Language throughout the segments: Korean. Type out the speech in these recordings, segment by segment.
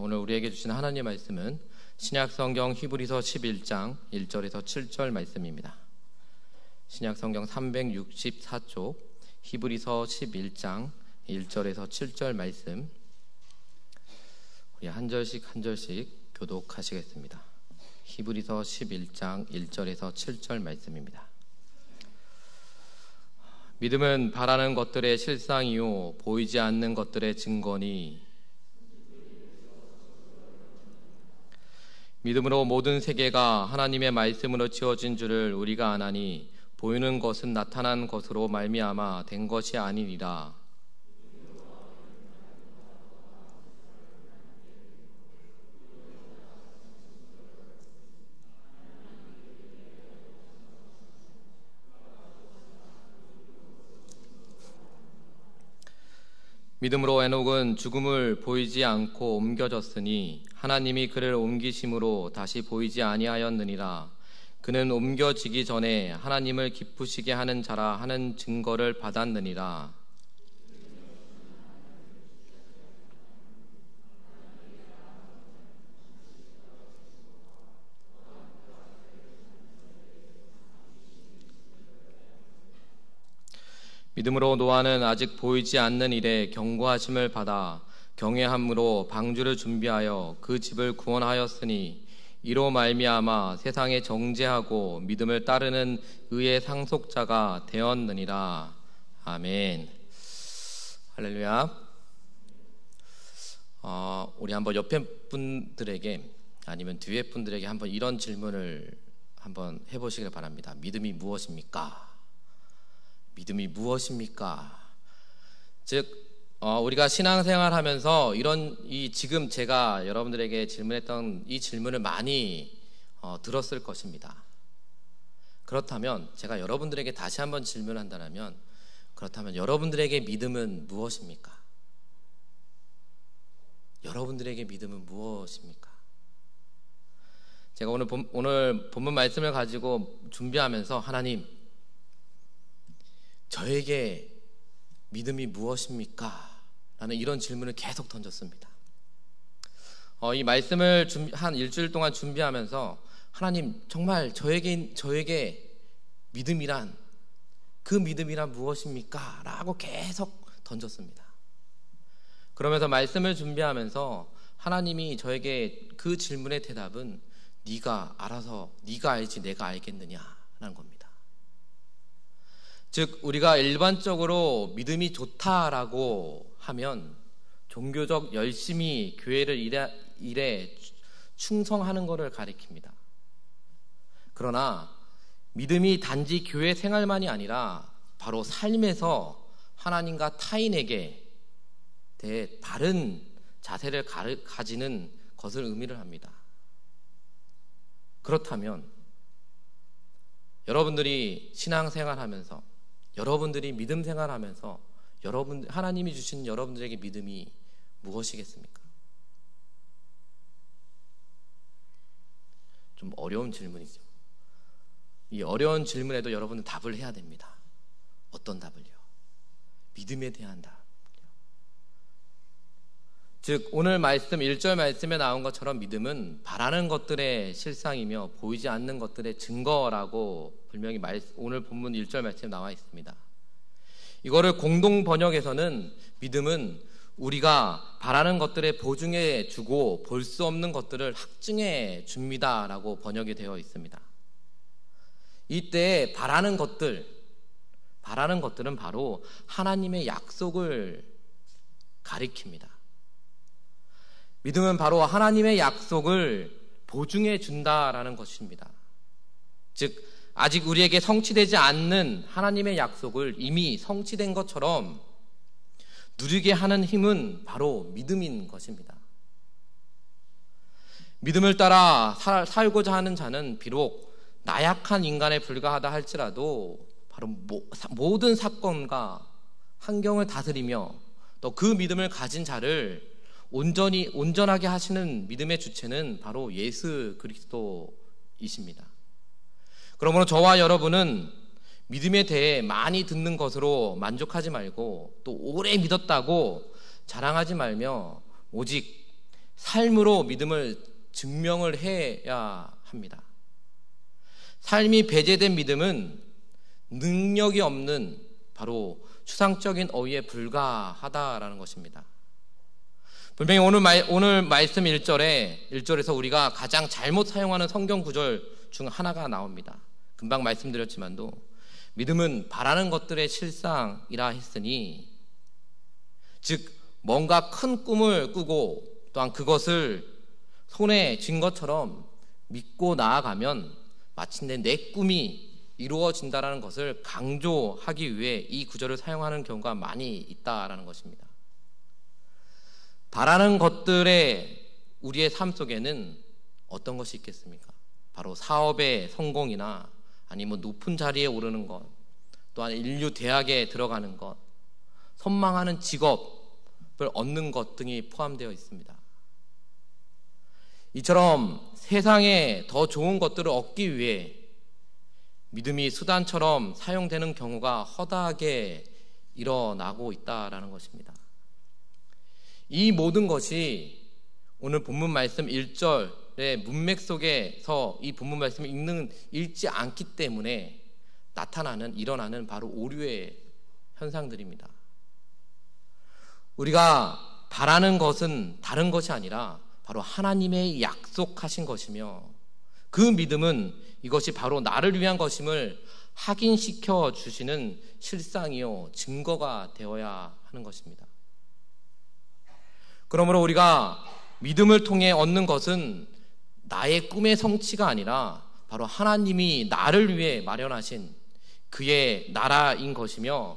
오늘 우리에게 주신 하나님의 말씀은 신약성경 히브리서 11장 1절에서 7절 말씀입니다. 신약성경 364쪽 히브리서 11장 1절에서 7절 말씀, 우리 한 절씩 한 절씩 교독하시겠습니다. 히브리서 11장 1절에서 7절 말씀입니다. 믿음은 바라는 것들의 실상이요 보이지 않는 것들의 증거니, 믿음으로 모든 세계가 하나님의 말씀으로 지어진 줄을 우리가 아나니 보이는 것은 나타난 것으로 말미암아 된 것이 아니니라. 믿음으로 에녹은 죽음을 보이지 않고 옮겨졌으니 하나님이 그를 옮기심으로 다시 보이지 아니하였느니라. 그는 옮겨지기 전에 하나님을 기쁘시게 하는 자라 하는 증거를 받았느니라. 믿음으로 노아는 아직 보이지 않는 일에 경고하심을 받아 경외함으로 방주를 준비하여 그 집을 구원하였으니 이로 말미암아 세상에 정죄하고 믿음을 따르는 의의 상속자가 되었느니라. 아멘. 할렐루야. 우리 한번 옆에 분들에게 아니면 뒤에 분들에게 한번 이런 질문을 한번 해보시길 바랍니다. 믿음이 무엇입니까? 믿음이 무엇입니까? 즉 우리가 신앙생활 하면서 지금 제가 여러분들에게 질문했던 이 질문을 많이 들었을 것입니다. 그렇다면 제가 여러분들에게 다시 한번 질문한다면, 그렇다면 여러분들에게 믿음은 무엇입니까? 여러분들에게 믿음은 무엇입니까? 제가 오늘 본문 말씀을 가지고 준비하면서 하나님, 저에게 믿음이 무엇입니까? 라는 이런 질문을 계속 던졌습니다. 이 말씀을 한 일주일 동안 준비하면서 하나님, 정말 저에게 믿음이란, 그 믿음이란 무엇입니까? 라고 계속 던졌습니다. 그러면서 말씀을 준비하면서 하나님이 저에게 그 질문의 대답은 네가 알아서, 네가 알지 내가 알겠느냐라는 겁니다. 즉 우리가 일반적으로 믿음이 좋다라고 하면 종교적 열심히 교회를 일에 충성하는 것을 가리킵니다. 그러나 믿음이 단지 교회 생활만이 아니라 바로 삶에서 하나님과 타인에게 대해 바른 자세를 가지는 것을 의미를 합니다. 그렇다면 여러분들이 신앙생활하면서, 여러분들이 믿음 생활하면서 하나님이 주신 여러분들에게 믿음이 무엇이겠습니까? 좀 어려운 질문이죠. 이 어려운 질문에도 여러분은 답을 해야 됩니다. 어떤 답을요? 믿음에 대한 답. 즉 오늘 말씀 1절 말씀에 나온 것처럼 믿음은 바라는 것들의 실상이며 보이지 않는 것들의 증거라고 분명히 오늘 본문 1절 말씀에 나와 있습니다. 이거를 공동 번역에서는 믿음은 우리가 바라는 것들에 보증해 주고 볼 수 없는 것들을 확증해 줍니다 라고 번역이 되어 있습니다. 이때 바라는 것들은 바로 하나님의 약속을 가리킵니다. 믿음은 바로 하나님의 약속을 보증해 준다라는 것입니다. 즉 아직 우리에게 성취되지 않는 하나님의 약속을 이미 성취된 것처럼 누리게 하는 힘은 바로 믿음인 것입니다. 믿음을 따라 살고자 하는 자는 비록 나약한 인간에 불과하다 할지라도 바로 모든 사건과 환경을 다스리며 또 그 믿음을 가진 자를 온전하게 하시는 믿음의 주체는 바로 예수 그리스도이십니다. 그러므로 저와 여러분은 믿음에 대해 많이 듣는 것으로 만족하지 말고 또 오래 믿었다고 자랑하지 말며 오직 삶으로 믿음을 증명을 해야 합니다. 삶이 배제된 믿음은 능력이 없는 바로 추상적인 어휘에 불과하다라는 것입니다. 분명히 오늘 말씀 1절에서 우리가 가장 잘못 사용하는 성경 구절 중 하나가 나옵니다. 금방 말씀드렸지만도 믿음은 바라는 것들의 실상이라 했으니, 즉 뭔가 큰 꿈을 꾸고 또한 그것을 손에 쥔 것처럼 믿고 나아가면 마침내 내 꿈이 이루어진다라는 것을 강조하기 위해 이 구절을 사용하는 경우가 많이 있다라는 것입니다. 바라는 것들의 우리의 삶 속에는 어떤 것이 있겠습니까? 바로 사업의 성공이나 아니면 높은 자리에 오르는 것, 또한 인류 대학에 들어가는 것, 선망하는 직업을 얻는 것 등이 포함되어 있습니다. 이처럼 세상에 더 좋은 것들을 얻기 위해 믿음이 수단처럼 사용되는 경우가 허다하게 일어나고 있다라는 것입니다. 이 모든 것이 오늘 본문 말씀 1절의 문맥 속에서 이 본문 말씀을 읽지 않기 때문에 일어나는 바로 오류의 현상들입니다. 우리가 바라는 것은 다른 것이 아니라 바로 하나님의 약속하신 것이며, 그 믿음은 이것이 바로 나를 위한 것임을 확인시켜 주시는 실상이요 증거가 되어야 하는 것입니다. 그러므로 우리가 믿음을 통해 얻는 것은 나의 꿈의 성취가 아니라 바로 하나님이 나를 위해 마련하신 그의 나라인 것이며,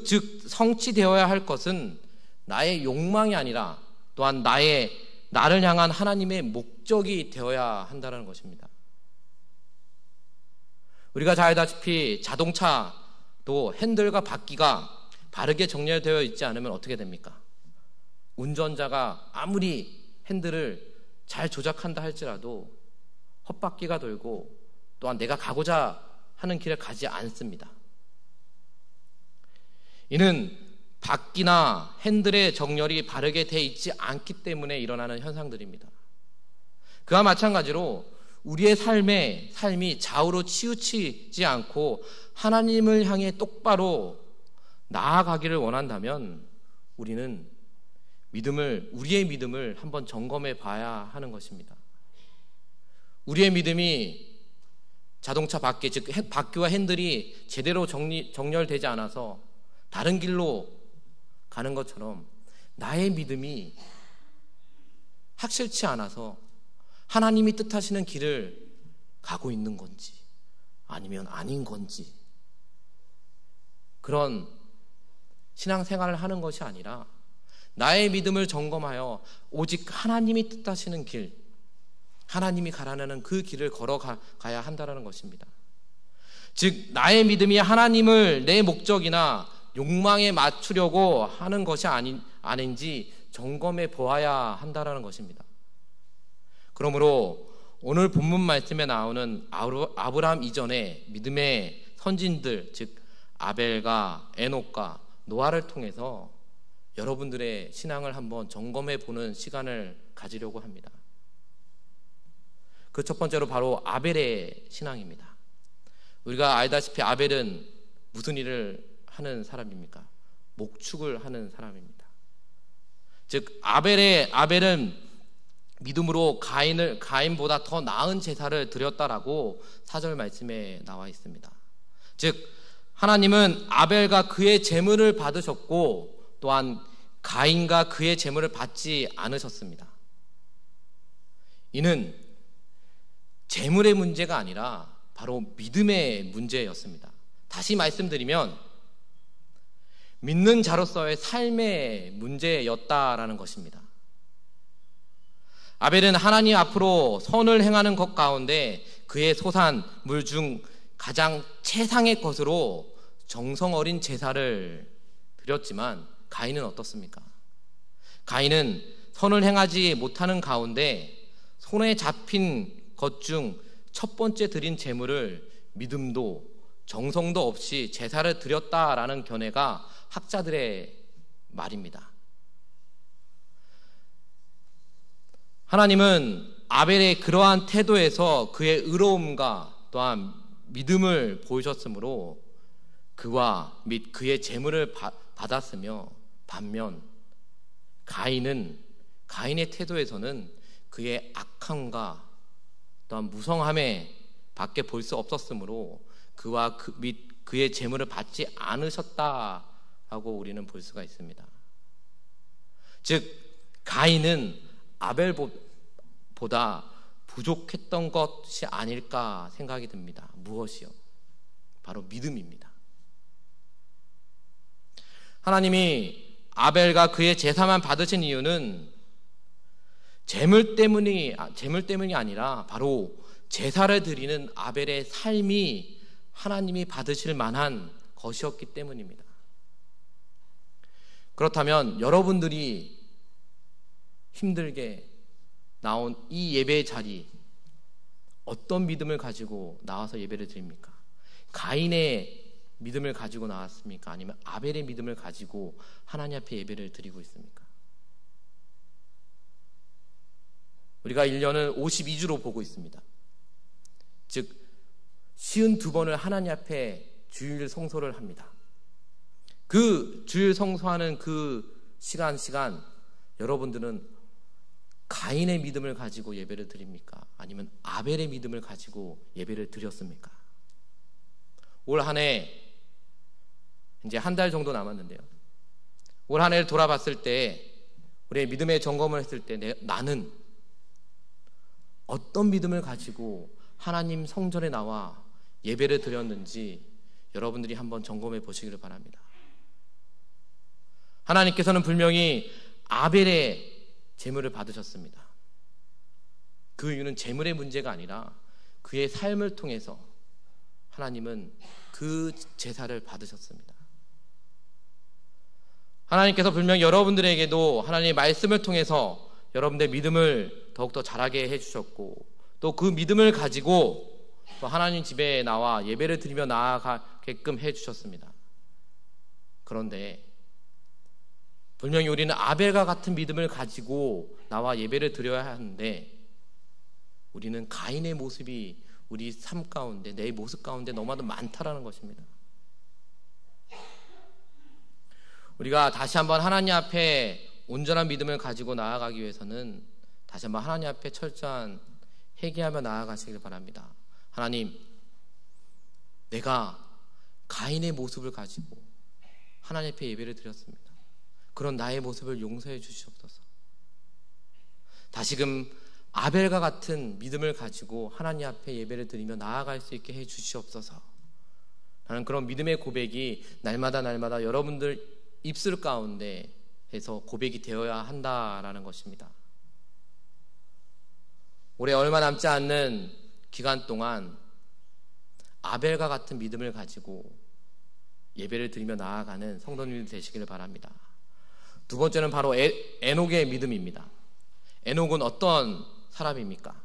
즉 성취되어야 할 것은 나의 욕망이 아니라 또한 나를 향한 하나님의 목적이 되어야 한다는 것입니다. 우리가 잘 알다시피 자동차도 핸들과 바퀴가 바르게 정렬되어 있지 않으면 어떻게 됩니까? 운전자가 아무리 핸들을 잘 조작한다 할지라도 헛바퀴가 돌고 또한 내가 가고자 하는 길을 가지 않습니다. 이는 바퀴나 핸들의 정렬이 바르게 돼 있지 않기 때문에 일어나는 현상들입니다. 그와 마찬가지로 우리의 삶이 좌우로 치우치지 않고 하나님을 향해 똑바로 나아가기를 원한다면 우리는 우리의 믿음을 한번 점검해 봐야 하는 것입니다. 우리의 믿음이 자동차 바퀴, 즉 바퀴와 핸들이 제대로 정렬되지 않아서 다른 길로 가는 것처럼 나의 믿음이 확실치 않아서 하나님이 뜻하시는 길을 가고 있는 건지 아니면 아닌 건지, 그런 신앙생활을 하는 것이 아니라 나의 믿음을 점검하여 오직 하나님이 뜻하시는 길, 하나님이 가라는 그 길을 걸어가야 한다는 것입니다. 즉 나의 믿음이 하나님을 내 목적이나 욕망에 맞추려고 하는 것이 아닌지 점검해 보아야 한다는 것입니다. 그러므로 오늘 본문 말씀에 나오는 아브라함 이전의 믿음의 선진들, 즉 아벨과 에녹과 노아를 통해서 여러분들의 신앙을 한번 점검해 보는 시간을 가지려고 합니다. 그 첫 번째로 바로 아벨의 신앙입니다. 우리가 알다시피 아벨은 무슨 일을 하는 사람입니까? 목축을 하는 사람입니다. 즉 아벨은 믿음으로 가인보다 더 나은 제사를 드렸다라고 4절 말씀에 나와 있습니다. 즉 하나님은 아벨과 그의 제물을 받으셨고 또한 가인과 그의 제물을 받지 않으셨습니다. 이는 제물의 문제가 아니라 바로 믿음의 문제였습니다. 다시 말씀드리면 믿는 자로서의 삶의 문제였다라는 것입니다. 아벨은 하나님 앞으로 선을 행하는 것 가운데 그의 소산물 중 가장 최상의 것으로 정성 어린 제사를 드렸지만 가인은 어떻습니까? 가인은 선을 행하지 못하는 가운데 손에 잡힌 것 중 첫 번째 드린 제물을 믿음도 정성도 없이 제사를 드렸다라는 견해가 학자들의 말입니다. 하나님은 아벨의 그러한 태도에서 그의 의로움과 또한 믿음을 보이셨으므로 그와 및 그의 재물을 받았으며, 반면 가인의 태도에서는 그의 악함과 또한 무성함에 밖에 볼 수 없었으므로 그와 및 그의 재물을 받지 않으셨다라고 우리는 볼 수가 있습니다. 즉 가인은 아벨보다 부족했던 것이 아닐까 생각이 듭니다. 무엇이요? 바로 믿음입니다. 하나님이 아벨과 그의 제사만 받으신 이유는 재물 때문이 아니라 바로 제사를 드리는 아벨의 삶이 하나님이 받으실 만한 것이었기 때문입니다. 그렇다면 여러분들이 힘들게 나온 이 예배의 자리, 어떤 믿음을 가지고 나와서 예배를 드립니까? 가인의 믿음을 가지고 나왔습니까? 아니면 아벨의 믿음을 가지고 하나님 앞에 예배를 드리고 있습니까? 우리가 1년을 52주로 보고 있습니다. 즉 52번을 하나님 앞에 주일 성소를 합니다. 그 주일 성소하는 그 시간 여러분들은 가인의 믿음을 가지고 예배를 드립니까? 아니면 아벨의 믿음을 가지고 예배를 드렸습니까? 올 한 해 이제 한 달 정도 남았는데요. 올 한 해를 돌아봤을 때, 우리의 믿음의 점검을 했을 때 나는 어떤 믿음을 가지고 하나님 성전에 나와 예배를 드렸는지 여러분들이 한번 점검해 보시기를 바랍니다. 하나님께서는 분명히 아벨의 제물을 받으셨습니다. 그 이유는 제물의 문제가 아니라 그의 삶을 통해서 하나님은 그 제사를 받으셨습니다. 하나님께서 분명히 여러분들에게도 하나님의 말씀을 통해서 여러분들의 믿음을 더욱더 자라게 해주셨고, 또 그 믿음을 가지고 또 하나님 집에 나와 예배를 드리며 나아가게끔 해주셨습니다. 그런데 분명히 우리는 아벨과 같은 믿음을 가지고 나와 예배를 드려야 하는데, 우리는 가인의 모습이 우리 삶 가운데, 내 모습 가운데 너무나도 많다라는 것입니다. 우리가 다시 한번 하나님 앞에 온전한 믿음을 가지고 나아가기 위해서는 다시 한번 하나님 앞에 철저한 회개하며 나아가시길 바랍니다. 하나님, 내가 가인의 모습을 가지고 하나님 앞에 예배를 드렸습니다. 그런 나의 모습을 용서해 주시옵소서. 다시금 아벨과 같은 믿음을 가지고 하나님 앞에 예배를 드리며 나아갈 수 있게 해 주시옵소서. 라는 그런 믿음의 고백이 날마다 여러분들 입술 가운데 해서 고백이 되어야 한다라는 것입니다. 올해 얼마 남지 않는 기간 동안 아벨과 같은 믿음을 가지고 예배를 드리며 나아가는 성도님들 되시기를 바랍니다. 두 번째는 바로 에녹의 믿음입니다. 에녹은 어떤 사람입니까?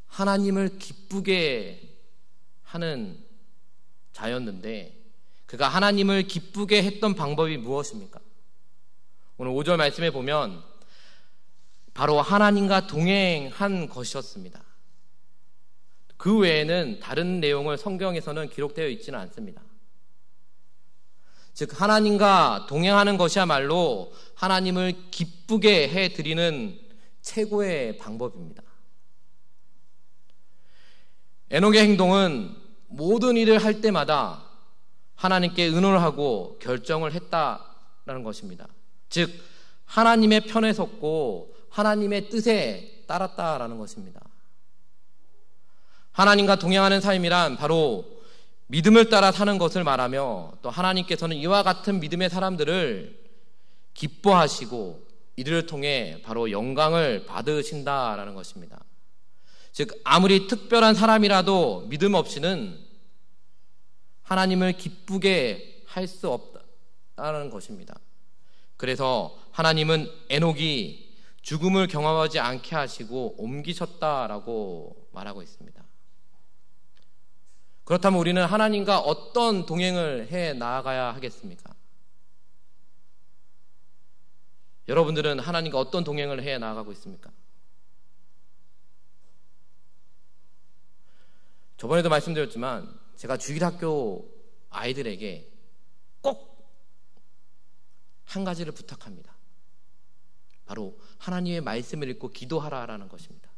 하나님을 기쁘게 하는 자였는데, 그가 하나님을 기쁘게 했던 방법이 무엇입니까? 오늘 5절 말씀에 보면 바로 하나님과 동행한 것이었습니다. 그 외에는 다른 내용을 성경에서는 기록되어 있지는 않습니다. 즉 하나님과 동행하는 것이야말로 하나님을 기쁘게 해드리는 최고의 방법입니다. 에녹의 행동은 모든 일을 할 때마다 하나님께 의논을 하고 결정을 했다라는 것입니다. 즉 하나님의 편에 섰고 하나님의 뜻에 따랐다라는 것입니다. 하나님과 동행하는 삶이란 바로 믿음을 따라 사는 것을 말하며, 또 하나님께서는 이와 같은 믿음의 사람들을 기뻐하시고 이들을 통해 바로 영광을 받으신다라는 것입니다. 즉 아무리 특별한 사람이라도 믿음 없이는 하나님을 기쁘게 할 수 없다는 것입니다. 그래서 하나님은 에녹이 죽음을 경험하지 않게 하시고 옮기셨다라고 말하고 있습니다. 그렇다면 우리는 하나님과 어떤 동행을 해 나아가야 하겠습니까? 여러분들은 하나님과 어떤 동행을 해 나가고 있습니까? 저번에도 말씀드렸지만 제가 주일학교 아이들에게 꼭 한 가지를 부탁합니다. 바로 하나님의 말씀을 읽고 기도하라라는 것입니다.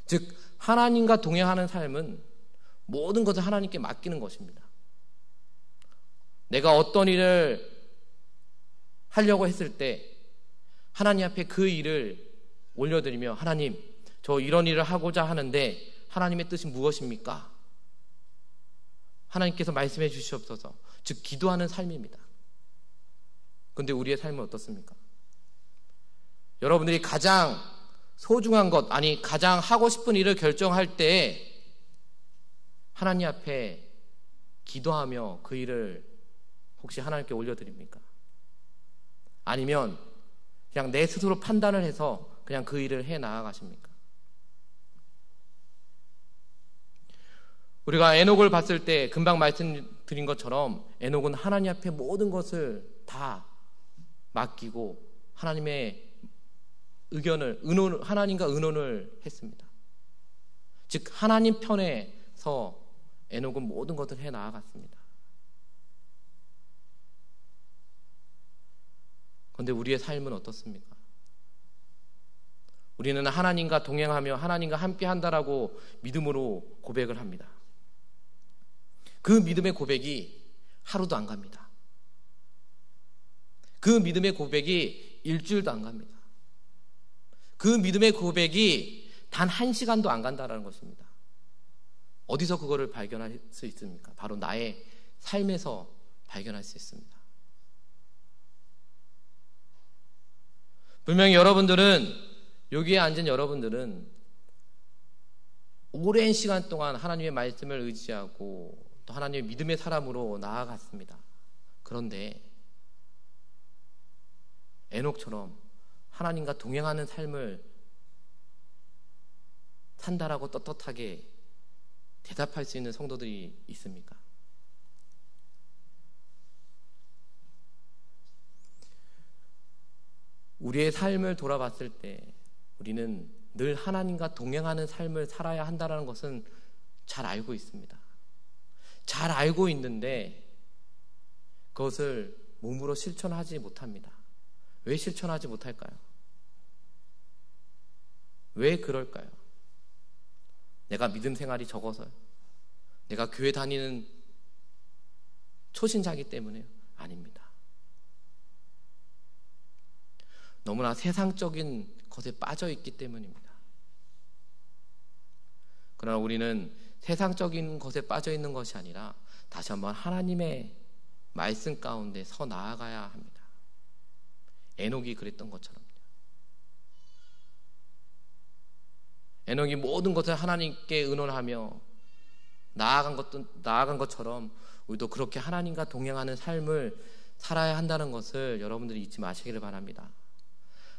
즉 하나님과 동행하는 삶은 모든 것을 하나님께 맡기는 것입니다. 내가 어떤 일을 하려고 했을 때 하나님 앞에 그 일을 올려드리며 하나님, 저 이런 일을 하고자 하는데 하나님의 뜻이 무엇입니까? 하나님께서 말씀해 주시옵소서. 즉 기도하는 삶입니다. 그런데 우리의 삶은 어떻습니까? 여러분들이 가장 소중한 것, 아니 가장 하고 싶은 일을 결정할 때 하나님 앞에 기도하며 그 일을 혹시 하나님께 올려드립니까? 아니면 그냥 내 스스로 판단을 해서 그냥 그 일을 해 나아가십니까? 우리가 에녹을 봤을 때 금방 말씀드린 것처럼 에녹은 하나님 앞에 모든 것을 다 맡기고 하나님의 하나님과 의논을 했습니다. 즉 하나님 편에서 에녹은 모든 것을 해 나아갔습니다. 그런데 우리의 삶은 어떻습니까? 우리는 하나님과 동행하며 하나님과 함께 한다라고 믿음으로 고백을 합니다. 그 믿음의 고백이 하루도 안 갑니다. 그 믿음의 고백이 일주일도 안 갑니다. 그 믿음의 고백이 단 1시간도 안 간다는 것입니다. 어디서 그거를 발견할 수 있습니까? 바로 나의 삶에서 발견할 수 있습니다. 분명히 여기에 앉은 여러분들은 오랜 시간 동안 하나님의 말씀을 의지하고 또 하나님의 믿음의 사람으로 나아갔습니다. 그런데 에녹처럼 하나님과 동행하는 삶을 산다라고 떳떳하게 대답할 수 있는 성도들이 있습니까? 우리의 삶을 돌아봤을 때 우리는 늘 하나님과 동행하는 삶을 살아야 한다는 것은 잘 알고 있습니다. 잘 알고 있는데 그것을 몸으로 실천하지 못합니다. 왜 실천하지 못할까요? 왜 그럴까요? 내가 믿음 생활이 적어서요? 내가 교회 다니는 초신자이기 때문에요? 아닙니다. 너무나 세상적인 것에 빠져 있기 때문입니다. 그러나 우리는 세상적인 것에 빠져 있는 것이 아니라 다시 한번 하나님의 말씀 가운데 서 나아가야 합니다. 에녹이 그랬던 것처럼요. 에녹이 모든 것을 하나님께 의논하며 나아간 것처럼 우리도 그렇게 하나님과 동행하는 삶을 살아야 한다는 것을 여러분들이 잊지 마시기를 바랍니다.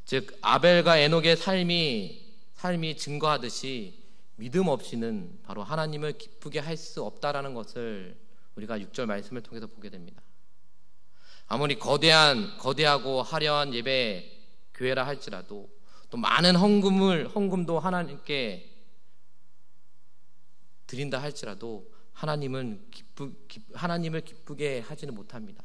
즉 아벨과 에녹의 삶이 증거하듯이 믿음 없이는 바로 하나님을 기쁘게 할 수 없다라는 것을 우리가 6절 말씀을 통해서 보게 됩니다. 아무리 거대하고 화려한 예배 교회라 할지라도 또 많은 헌금도 하나님께 드린다 할지라도 하나님을 기쁘게 하지는 못합니다.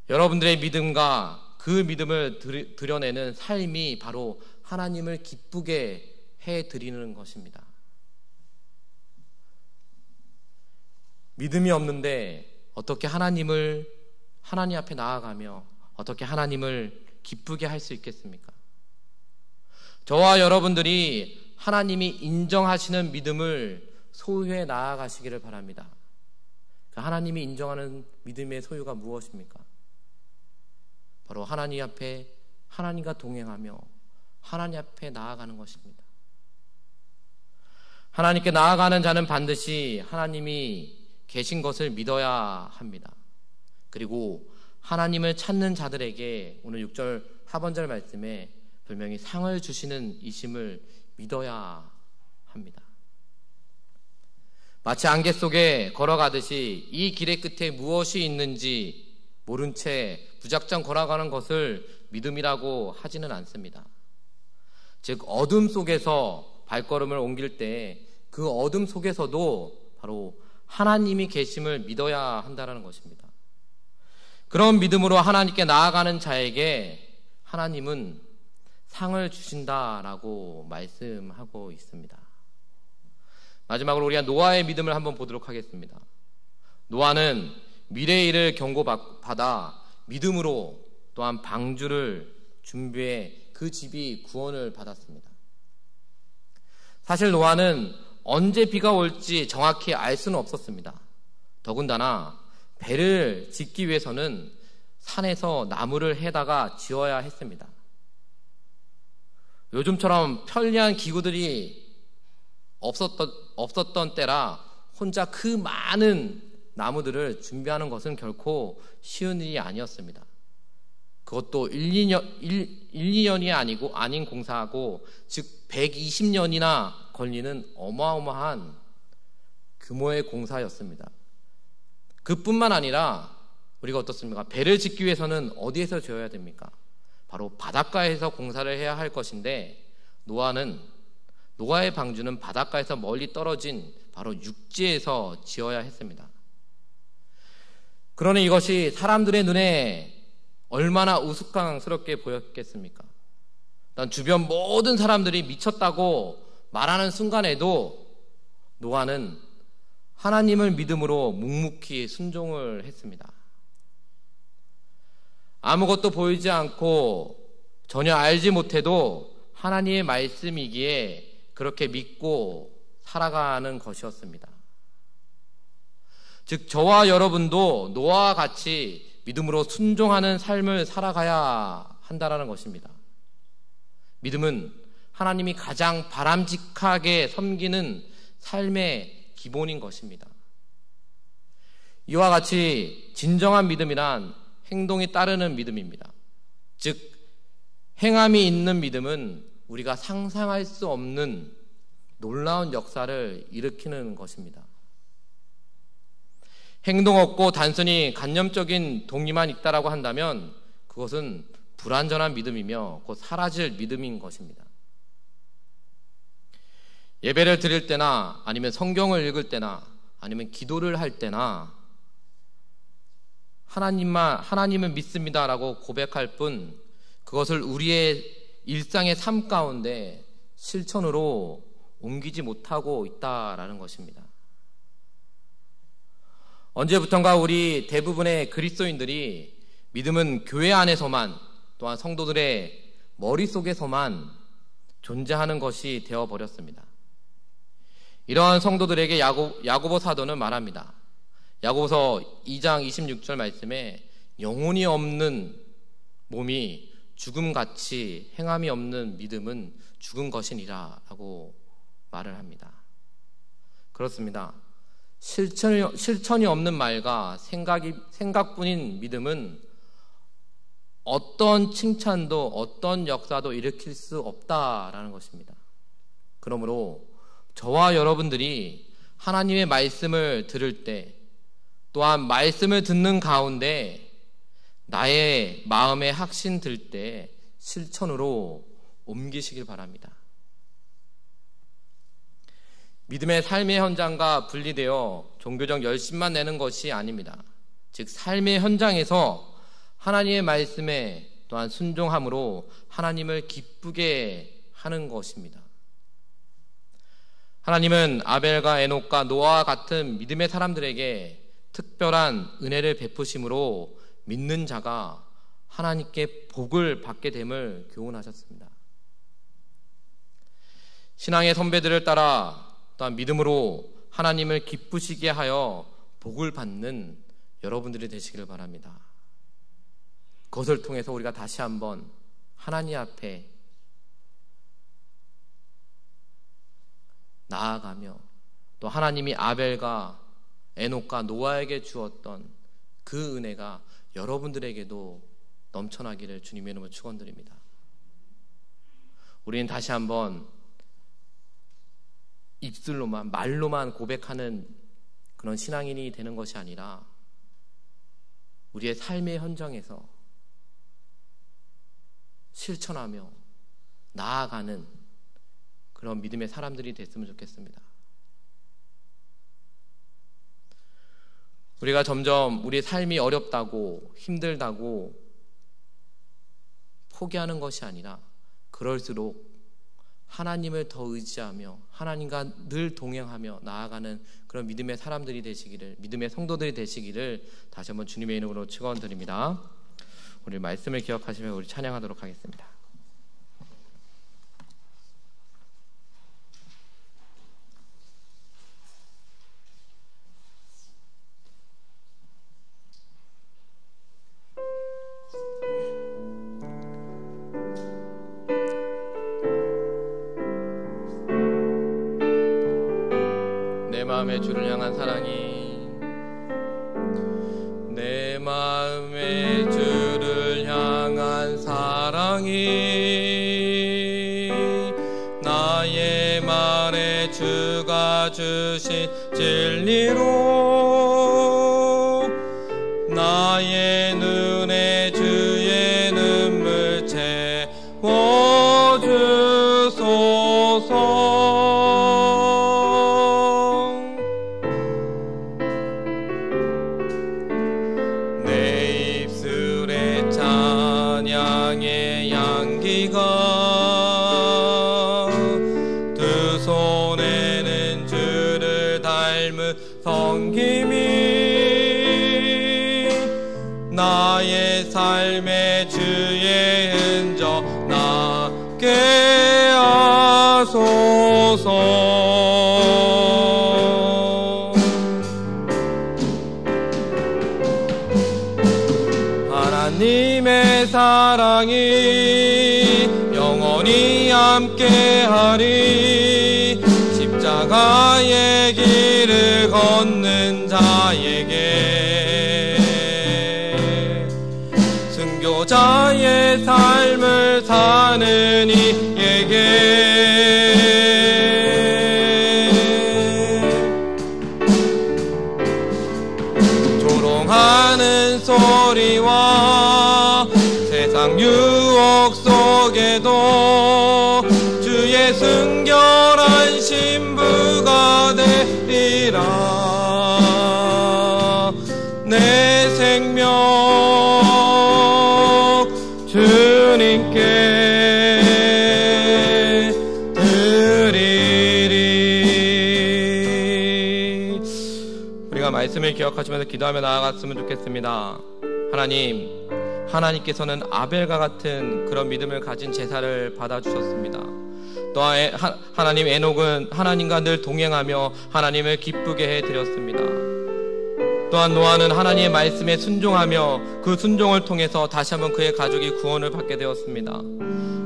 여러분들의 믿음과 그 믿음을 드러내는 삶이 바로 하나님을 기쁘게 해드리는 것입니다. 믿음이 없는데 어떻게 하나님 앞에 나아가며 어떻게 하나님을 기쁘게 할 수 있겠습니까? 저와 여러분들이 하나님이 인정하시는 믿음을 소유해 나아가시기를 바랍니다. 하나님이 인정하는 믿음의 소유가 무엇입니까? 바로 하나님 앞에 하나님과 동행하며 하나님 앞에 나아가는 것입니다. 하나님께 나아가는 자는 반드시 하나님이 계신 것을 믿어야 합니다. 그리고 하나님을 찾는 자들에게 오늘 6절 하반절 말씀에 분명히 상을 주시는 이심을 믿어야 합니다. 마치 안개 속에 걸어가듯이 이 길의 끝에 무엇이 있는지 모른 채 무작정 걸어가는 것을 믿음이라고 하지는 않습니다. 즉 어둠 속에서 발걸음을 옮길 때 그 어둠 속에서도 바로 하나님이 계심을 믿어야 한다는 것입니다. 그런 믿음으로 하나님께 나아가는 자에게 하나님은 상을 주신다라고 말씀하고 있습니다. 마지막으로 우리가 노아의 믿음을 한번 보도록 하겠습니다. 노아는 미래의 일을 경고받아 믿음으로 또한 방주를 준비해 그 집이 구원을 받았습니다. 사실 노아는 언제 비가 올지 정확히 알 수는 없었습니다. 더군다나 배를 짓기 위해서는 산에서 나무를 해다가 지어야 했습니다. 요즘처럼 편리한 기구들이 없었던 때라 혼자 그 많은 나무들을 준비하는 것은 결코 쉬운 일이 아니었습니다. 그것도 1-2년이 아닌 공사하고 즉 120년이나 걸리는 어마어마한 규모의 공사였습니다. 그뿐만 아니라 우리가 어떻습니까? 배를 짓기 위해서는 어디에서 지어야 됩니까? 바로 바닷가에서 공사를 해야 할 것인데 노아의 방주는 바닷가에서 멀리 떨어진 바로 육지에서 지어야 했습니다. 그러니 이것이 사람들의 눈에 얼마나 우스꽝스럽게 보였겠습니까? 주변 모든 사람들이 미쳤다고 말하는 순간에도 노아는 하나님을 믿음으로 묵묵히 순종을 했습니다. 아무것도 보이지 않고 전혀 알지 못해도 하나님의 말씀이기에 그렇게 믿고 살아가는 것이었습니다. 즉 저와 여러분도 노아와 같이 믿음으로 순종하는 삶을 살아가야 한다는 것입니다. 믿음은 하나님이 가장 바람직하게 섬기는 삶의 기본인 것입니다. 이와 같이 진정한 믿음이란 행동이 따르는 믿음입니다. 즉 행함이 있는 믿음은 우리가 상상할 수 없는 놀라운 역사를 일으키는 것입니다. 행동 없고 단순히 관념적인 동의만 있다라고 한다면 그것은 불완전한 믿음이며 곧 사라질 믿음인 것입니다. 예배를 드릴 때나 아니면 성경을 읽을 때나 아니면 기도를 할 때나 하나님을 믿습니다라고 고백할 뿐 그것을 우리의 일상의 삶 가운데 실천으로 옮기지 못하고 있다라는 것입니다. 언제부턴가 우리 대부분의 그리스도인들이 믿음은 교회 안에서만 또한 성도들의 머릿속에서만 존재하는 것이 되어버렸습니다. 이러한 성도들에게 야고보 사도는 말합니다. 야고보서 2장 26절 말씀에 영혼이 없는 몸이 죽음같이 행함이 없는 믿음은 죽은 것이니라 라고 말을 합니다. 그렇습니다. 실천이 없는 말과 생각뿐인 믿음은 어떤 칭찬도 어떤 역사도 일으킬 수 없다라는 것입니다. 그러므로 저와 여러분들이 하나님의 말씀을 들을 때 또한 말씀을 듣는 가운데 나의 마음에 확신 들 때 실천으로 옮기시길 바랍니다. 믿음의 삶의 현장과 분리되어 종교적 열심만 내는 것이 아닙니다. 즉 삶의 현장에서 하나님의 말씀에 또한 순종함으로 하나님을 기쁘게 하는 것입니다. 하나님은 아벨과 에녹과 노아와 같은 믿음의 사람들에게 특별한 은혜를 베푸심으로 믿는 자가 하나님께 복을 받게 됨을 교훈하셨습니다. 신앙의 선배들을 따라 또한 믿음으로 하나님을 기쁘시게 하여 복을 받는 여러분들이 되시기를 바랍니다. 그것을 통해서 우리가 다시 한번 하나님 앞에 나아가며 또 하나님이 아벨과 에녹과 노아에게 주었던 그 은혜가 여러분들에게도 넘쳐나기를 주님의 이름으로 축원드립니다. 우리는 다시 한번 입술로만, 말로만 고백하는 그런 신앙인이 되는 것이 아니라 우리의 삶의 현장에서 실천하며 나아가는 그런 믿음의 사람들이 됐으면 좋겠습니다. 우리가 점점 우리의 삶이 어렵다고 힘들다고 포기하는 것이 아니라 그럴수록 하나님을 더 의지하며 하나님과 늘 동행하며 나아가는 그런 믿음의 사람들이 되시기를, 믿음의 성도들이 되시기를 다시 한번 주님의 이름으로 축원드립니다. 우리 말씀을 기억하시며 우리 찬양하도록 하겠습니다. 내 마음의 주를 향한 사랑이, 내 마음의 주를 향한 사랑이 나의 말에 주가 주신 진리로 나의 눈에 주의 눈물 채워주소서. 찬양의 향기가 두 손에는 주를 닮은 섬김이 나의 삶의 주의 흔적 나게 하소서. 하나님의 사랑이 영원히 함께하리. 십자가의 길을 걷는 자에게, 순교자의 삶을 사는 이에게 조롱하는 소리와 세상 유혹 속에도 주의 순결한 신부가 되리라. 내 생명 주님께 드리리. 우리가 말씀을 기억하시면서 기도하며 나아갔으면 좋겠습니다. 하나님께서는 아벨과 같은 그런 믿음을 가진 제사를 받아주셨습니다. 또한 하나님 에녹은 하나님과 늘 동행하며 하나님을 기쁘게 해드렸습니다. 또한 노아는 하나님의 말씀에 순종하며 그 순종을 통해서 다시 한번 그의 가족이 구원을 받게 되었습니다.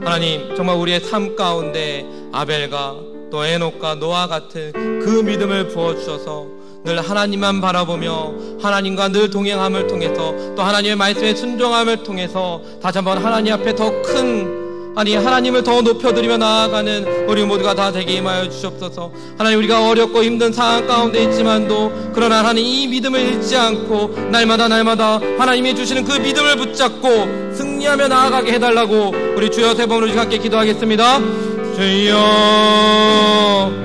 하나님, 정말 우리의 삶 가운데 아벨과 또 에녹과 노아 같은 그 믿음을 부어주셔서 늘 하나님만 바라보며 하나님과 늘 동행함을 통해서 또 하나님의 말씀에 순종함을 통해서 다시 한번 하나님 앞에 더 큰 하나님을 더 높여드리며 나아가는 우리 모두가 다 되게 임하여 주시옵소서. 하나님, 우리가 어렵고 힘든 상황 가운데 있지만도 그러나 하나님 이 믿음을 잃지 않고 날마다 하나님이 주시는 그 믿음을 붙잡고 승리하며 나아가게 해달라고 우리 주여 세 번으로 함께 기도하겠습니다. 주여